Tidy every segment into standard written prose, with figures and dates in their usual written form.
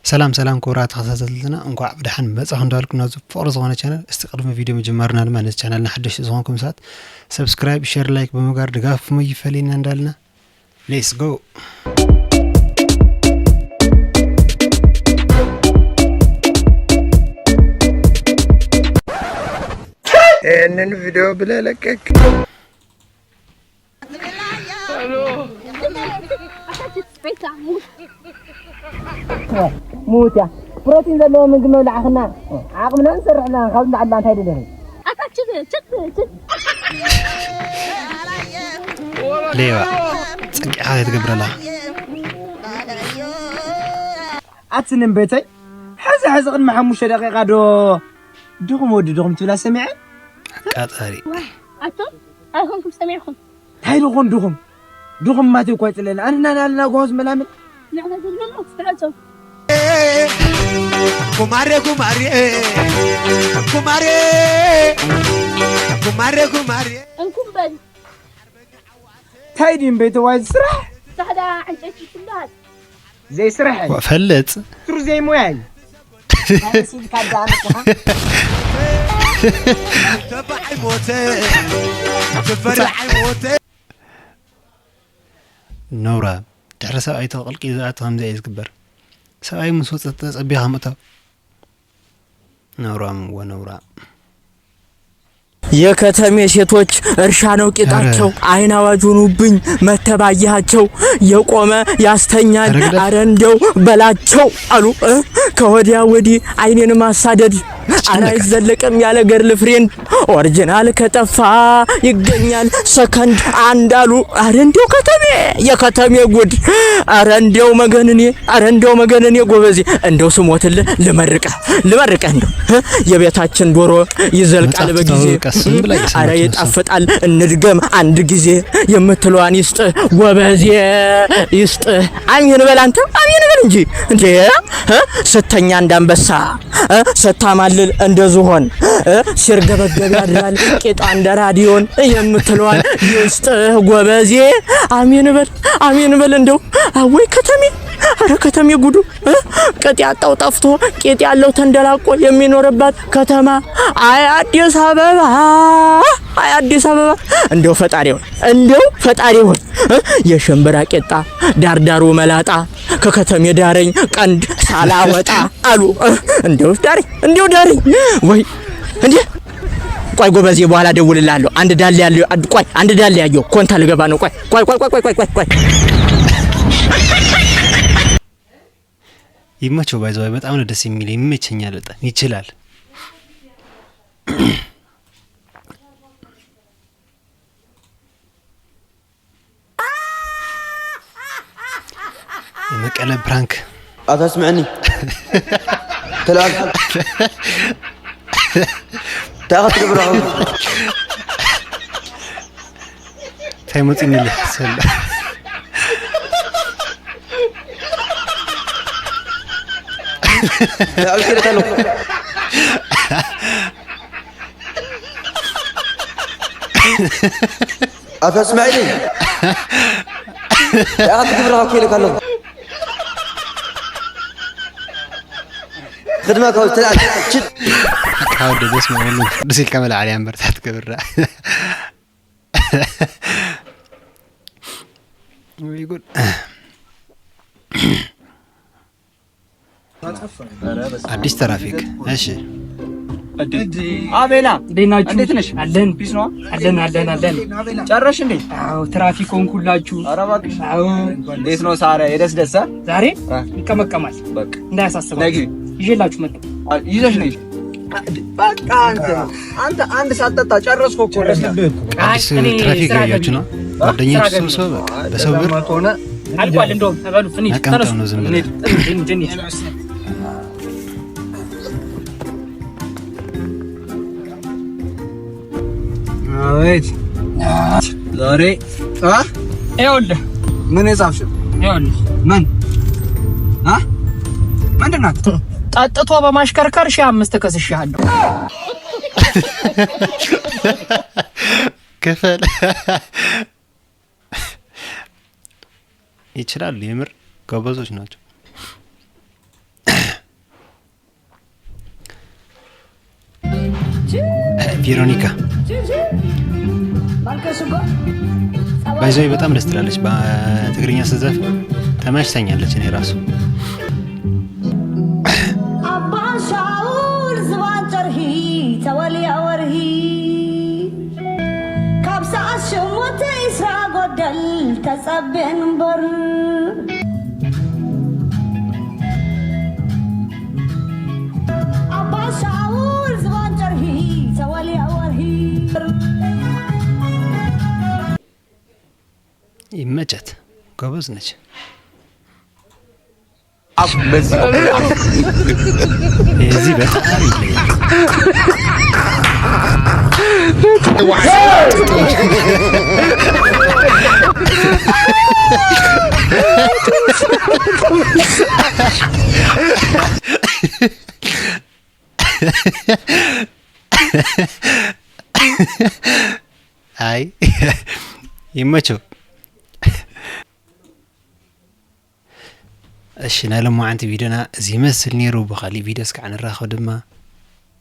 ሰላም ሰላም ክቡራት ተኸታተልትና እንኳዕ ብድሓን መጻኹም እንዳልኩም ናዙ ፍቅሪ ዝኾነ ቻናል እስቲ ቅድሚ ቪድዮ መጀመርና ድማ ነዚ ቻናልና ሓደሽቲ ዝኾንኩም ሰባት ሰብስክራይብ ሼር ላይክ ብምግባር ድጋፍኩም ይፈልይና እንዳልና ሌትስ ጎ ይህንን ቪዲዮ ብለህ ለቀቅ موتة بروتين زلوا من جمال عخنا عقمنا نسرعنا خلنا عدنا هاي الدنيا أكتشف ليه تسقي هاي تقبر لها أتسنن بيتي حز قد محموش دقيقة دوغم ودي دوغم تلا سمعي قاطري أتو أهونكم سمعكم هاي دوغم ما تقويت لنا أنا لا جوز ملامل نحن زلنا نفرزو kumare أنكم بل تايدين بيت وايد سرح صحدا عن شيء كلها زي سرح وفلت ترو زي موياي سيدي كان دعمك تبعي موتي نورا تعرف أي تقلق إذا أتهم زي يزكبر سأي مسوط تصبيها متى نورا ونورا የከተሜ ሴቶች እርሻ ነው ቂጣቸው አይና ዋጁኑብኝ መተባያቸው የቆመ ያስተኛል አረ እንደው በላቸው አሉ ከወዲያ ወዲህ አይኔን ማሳደድ አራይ ዘለቀም ያለ ገርል ፍሬንድ ኦሪጂናል ከጠፋ ይገኛል ሰከንድ አንድ አሉ አረ እንደው የከተሜ ጉድ አረ እንደው መገነኔ ጎበዜ እንደው ስሞትል ልመርቀ እንደው የቤታችን ዶሮ ይዘልቃል በጊዜ አረ ይጣፍጣል እንድገም አንድ ጊዜ የምትሏን ይስጥ ጎበዜ ይስጥ አሚን በል አንተ አሚን በል እንጂ ስተኛ እንዳንበሳ ሰታማልል እንደዝሆን ሲርገበገብ ያድራል ቂጣ እንደራዲዮን የምትሏን ይስጥ ጎበዜ አሚን በል እንደው አወይ ከተሜ አረ ከተሜ ጉዱ ቅጥ ያጣው ጠፍቶ ቂጥ ያለው ተንደላቆ የሚኖርባት ከተማ አይ አዲስ አበባ እንደው ፈጣሪው የሸምበራ ቂጣ ዳርዳሩ መላጣ ከከተሜ ዳረኝ ቀንድ ሳላወጣ አሉ እንደው ዳረኝ ወይ እንዴ ቆይ ጎበዜ በኋላ ደውልላለሁ አንድ ዳል ያለው ኮንታ ልገባ ነው ቆይ ይመቸው ባይዘው በጣም ነው ደስ የሚል ይመቸኛል በጣም ይችላል المقلب برانك أتسمعني تلاقي تاخذ برا تايموتيني اللي حسن لا كده تلو أتسمعني تاخذ برا كيلك هلو خدمك هو تلعب شد حاول تسمع منه بس الكامل عليه عم برتاح كبر ويقول አዲስ ትራፊክ እሺ አቤላ ደናችሁ እንዴት ነሽ አለን ፒስ ነው አለን ጨረሽ እንዴ አዎ ትራፊኩን ሁላችሁ ኧረ እባክሽ አዎ እንዴት ነው ሳራ የደስ ዛሬ ይቀመቀማል በቃ እንዳያሳስበው ነጊ ይዤላችሁ መጣ ይዘሽ ነሽ በቃ አንተ አንድ ሳጠጣ ጨረስኩ እኮ አዲስ ትራፊክ ያያችሁ ነው ጓደኛችሁ ሰው በሰው ብር ሆነ አልቋል እንደውም ተበሉ ፍኒ ተረሱ ነው ዝም ብለ አቤት ዛሬ ይኸውልህ ምን የጻፍሽው ምን ምንድን ናት ጠጥቶ በማሽከርከር 5,000 ከስሻለሁ ክፈል ይችላል የምር ጎበዞች ናቸው ቬሮኒካ ባይዘይ በጣም ደስ ትላለች በትግርኛ ስትዘፍ ተመችታኛለች እኔ ራሱ አባሻውል ዝባንጨርሂ ተወልያ ወርሂ ካብሳ አሽሙት ኢስራ ጎደል ተጸብን በር አባሻውል ዝባንጨርሂ ተወልያ ወርሂ ይመቻት ጎበዝ ነች እዚህ በጣም ይለያል አይ ይመቸው እሺ ናለም አንተ ቪዲዮና እዚ መስል ነይሩ በኻሊ ቪዲዮ እስከ ንራኸው ድማ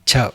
ቻው